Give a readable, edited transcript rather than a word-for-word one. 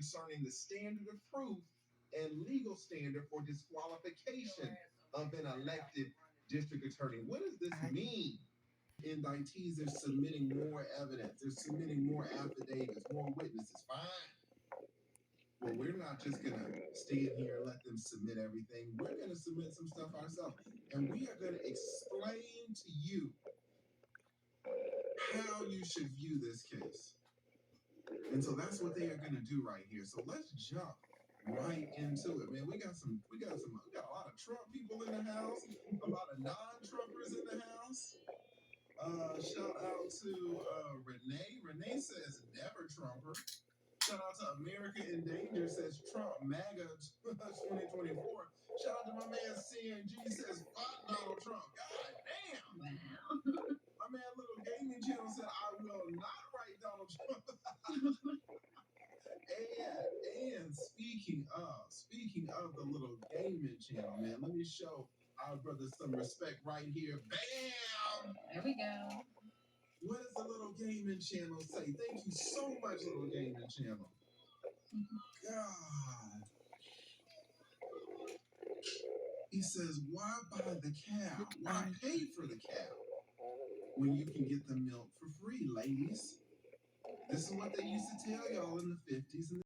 concerning the standard of proof and legal standard for disqualification of an elected district attorney. What does this mean? Indictees are submitting more evidence, they're submitting more affidavits, more witnesses. Fine. Well, we're not just going to stand here and let them submit everything. We're going to submit some stuff ourselves. And we are going to explain to you how you should view this case. And so that's what they are going to do right here. So let's jump right into it, man. We got a lot of Trump people in the house, a lot of non-Trumpers in the house. Shout out to Renee. Renee says never Trumper. Shout out to America in Danger says Trump MAGA 2024. Shout out to my man CNG says fuck Donald Trump. God damn. Wow. My man Little Gaming Channel said I will not write Donald Trump. and speaking of the Little Gaming Channel, man, let me show our brother some respect right here. Bam! There we go. What does the Little Gaming Channel say? Thank you so much, Little Gaming Channel. God. He says, why buy the cow? Why pay for the cow when you can get the milk for free, ladies? This is what they used to tell y'all in the 50s and